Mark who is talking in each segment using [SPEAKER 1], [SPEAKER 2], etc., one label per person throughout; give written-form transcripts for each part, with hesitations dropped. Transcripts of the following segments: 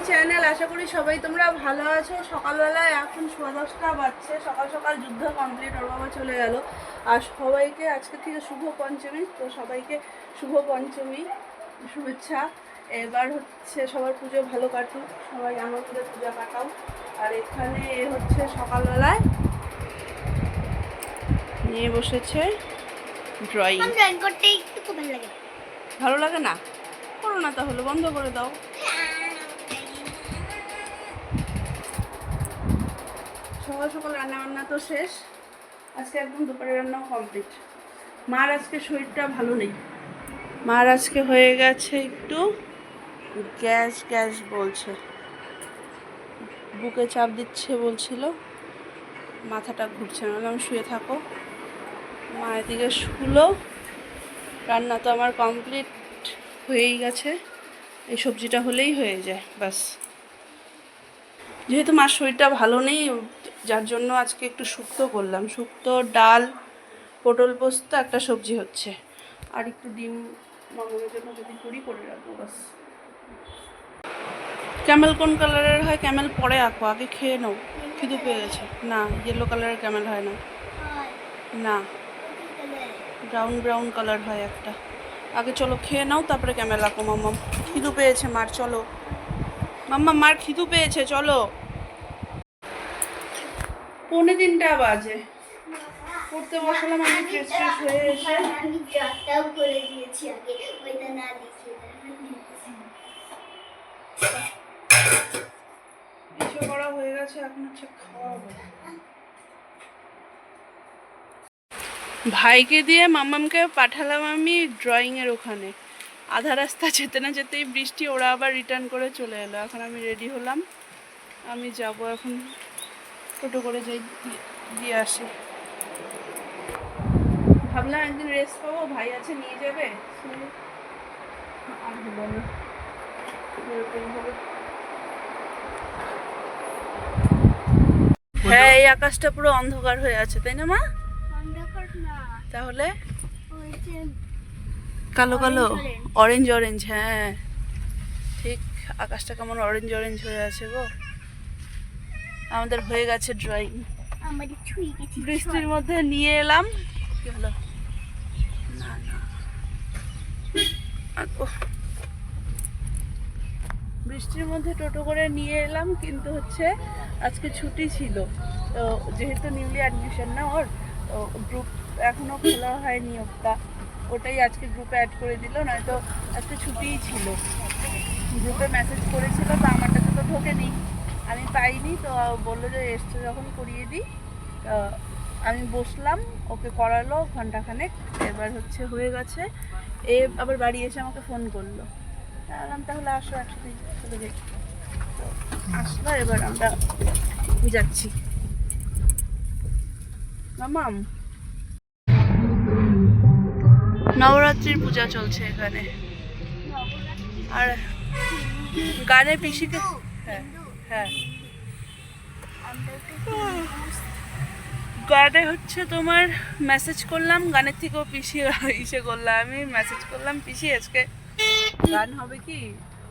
[SPEAKER 1] Channel. আশা করি সবাই তোমরা ভালো আছো। সকালবেলায় এখন 10:15 বাজছে। সকাল সকাল যুদ্ধ কমপ্লিট, ওর বাবা চলে গেল। আর সবাইকে আজকে থেকে শুভ পঞ্চমী, তো সবাইকে শুভ পঞ্চমী শুভেচ্ছা। এবার হচ্ছে সবার পুজো ভালো কাটুক, সবাই আনন্দে পূজা কাটাও। আর এখানে হচ্ছে সকালবেলায় নিয়ে বসেছে ড্রয়িং।
[SPEAKER 2] ড্রয়িং করতে একটু খুব ভালো লাগে।
[SPEAKER 1] ভালো লাগে না? করো না তাহলে, বন্ধ করে দাও। সকাল সকাল রান্নাবান্না তো শেষ, আজকে একদম দুপুরে রান্নাও কমপ্লিট। মার আজকে শরীরটা ভালো নেই, মার আজকে হয়ে গেছে একটু গ্যাস গ্যাস বলছে, বুকে চাপ দিচ্ছে বলছিল, মাথাটা ঘুরছে। আমি শুয়ে থাকো, মা এদিকে শুলো। রান্না তো আমার কমপ্লিট হয়েই গেছে, এই সবজিটা হলেই হয়ে যায় বাস। যেহেতু মার শরীরটা ভালো নেই, যার জন্য আজকে একটু শুক্তো করলাম। শুক্তো, ডাল, পটল পোস্ত, একটা সবজি হচ্ছে, আর একটু ডিম মামুনের জন্য যদি করি করে রাখবো বাস। ক্যামেল কোন কালারের হয়? ক্যামেল পরে আঁকো, আগে খেয়ে নাও, খিদু পেয়ে গেছে। না, ইয়েলো কালারের ক্যামেল হয় না, না ব্রাউন ব্রাউন কালার হয় একটা। আগে চলো খেয়ে নাও, তারপরে ক্যামেল আঁকো। মাম্মাম খিদু পেয়েছে মার, চলো মাম্মা, মার খিদু পেয়েছে, চলো। 2:45 বাজে, পড়তে বসালাম আমি ফ্রেশ ফ্রেশ হয়ে এসে।
[SPEAKER 2] আমি জটটাও করে দিয়েছি আগে, ওইটা না লিখে
[SPEAKER 1] কিছু করা হয়ে গেছে, এখন হচ্ছে খাওয়া হবে। ভাইকে দিয়ে মাম্মামকে পাঠালাম আমি ড্রয়িংয়ের ওখানে। আধা রাস্তা যেতে না যেতেই বৃষ্টি, ওরা আবার রিটার্ন করে চলে এলো। এখন আমি রেডি হলাম, আমি যাব এখন, টোটো করে যাই, দিয়ে আসি। ভাবলাম একদিন রেস্ট পাবো, ভাই আছে নিয়ে যাবে, আর হলো না, হ্যাঁ এই আকাশটা পুরো অন্ধকার হয়ে আছে, তাই না মা? তাহলে কালো কালো, অরেঞ্জ অরেঞ্জ, হ্যাঁ ঠিক, আকাশটা কেমন অরেঞ্জ অরেঞ্জ হয়ে আছে গো। আমাদের হয়ে গেছে ড্রয়িং, বৃষ্টির মধ্যে নিয়ে এলাম। কি হলো? না না, বৃষ্টির মধ্যে টোটো করে নিয়ে এলাম, কিন্তু হচ্ছে আজকে ছুটি ছিল। তো যেহেতু নিউলি অ্যাডমিশন না ওর, তো গ্রুপ এখনও খোলা হয়নি ওটা, ওটাই আজকে গ্রুপে অ্যাড করে দিল, নয়তো আজকে ছুটিই ছিল। গ্রুপে মেসেজ করেছিল, তো আমারটাতে তো ঢোকেনি, আমি পাইনি। তো বললো যে এসছে যখন করিয়ে দিই। আমি বসলাম, ওকে করালো ঘন্টাখানেক, এবার হচ্ছে হয়ে গেছে। এ আবার বাড়ি এসে আমাকে ফোন করলো, তাহলে আসো একসাথে চলে যাই। আসলো, এবার আমরা যাচ্ছি। মামাম, নবরাত্রির পূজা চলছে এখানে, আর গানে পিসিকে, হ্যাঁ হ্যাঁ, গানে হচ্ছে তোমার মেসেজ করলাম, গানের থেকেও পিসি ইসে করলাম, আমি মেসেজ করলাম পিসি আজকে গান হবে কি?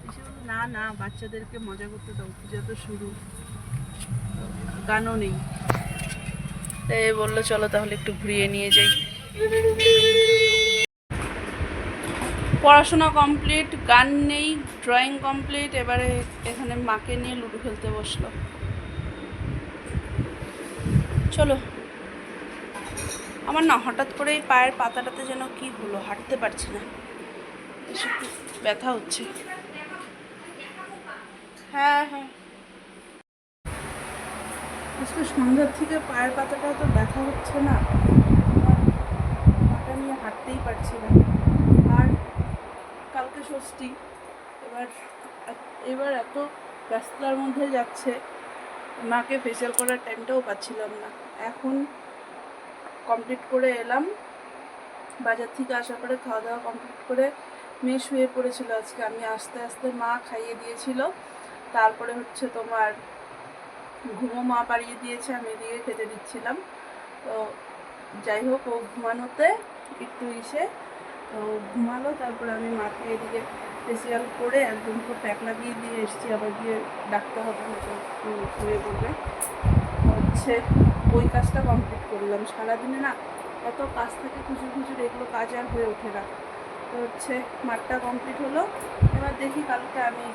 [SPEAKER 1] পিসি বলল না না, বাচ্চাদেরকে মজা করতে দাও, পূজা তো শুরু, গানও নেই। তাই বললো চলো তাহলে একটু ঘুরিয়ে নিয়ে যাই। পড়াশোনা কমপ্লিট, গান নেই, ড্রয়িং কমপ্লিট, এবারে এখানে মাকে নিয়ে লুডো খেলতে বসলো। চলো। আমার না হঠাৎ করে এই পায়ের পাতাটাতে যেন কি হলো, হাঁটতে পারছি না, এসব ব্যথা হচ্ছে। হ্যাঁ হ্যাঁ, আজকে সন্ধ্যার থেকে পায়ের পাতাটা তো ব্যথা হচ্ছে না, পাটা নিয়ে হাঁটতেই পারছি না। আর কালকে ষষ্ঠী, এবার এবার এত ব্যস্ততার মধ্যে যাচ্ছে, মাকে ফেসিয়াল করার টাইমটাও পাচ্ছিলাম না। এখন কমপ্লিট করে এলাম, বাজার থেকে আসার পরে খাওয়া দাওয়া কমপ্লিট করে মেয়ে শুয়ে পড়েছিল। আজকে আমি আস্তে আস্তে, মা খাইয়ে দিয়েছিল, তারপরে হচ্ছে তোমার ঘুমো মা পাড়িয়ে দিয়েছে, আমি এদিকে খেতে দিচ্ছিলাম। তো যাই হোক, ও ঘুমানোতে একটু তো ঘুমালো, তারপরে আমি মাকে এদিকে ফেসিয়াল করে একদম পুরো প্যাক লাগিয়ে দিয়ে এসেছি, আবার গিয়ে ডাকতে হবে, হয়তো একটু ঘুরে পড়বে। হচ্ছে ওই কাজটা কমপ্লিট করলাম। সারাদিনে না কত কাজ থাকে, খুচুর খুচুর, এগুলো কাজ আর হয়ে ওঠে না। তো হচ্ছে মাঠটা কমপ্লিট হলো। এবার দেখি কালকে আমি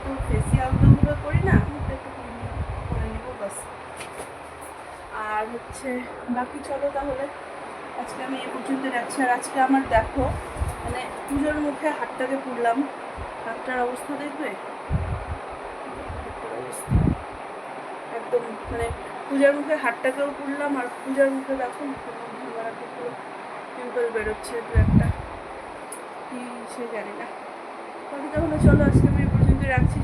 [SPEAKER 1] তো ফেসিয়াল তো ওগুলো করি না, মুখটা একটু করে নেবো বাস। আর হচ্ছে বাকি চলো তাহলে আজকে আমি এই পর্যন্ত রাখছি। আর আজকে আমার দেখো মানে পুজোর মুখে হাতটাকে পুড়লাম, হাতটার অবস্থা দেখবে, হাতটার অবস্থা একদম মানে পূজার মুখে হাতটাকেও পুড়লাম, আর পূজার মুখে দেখো মুখের মধ্যে আমার একটা পুরো পিম্পল বেরোচ্ছে দু একটা, কি সে জানি না। বাকি তাহলে চলো আজকে আমি এই পর্যন্ত রাখছি।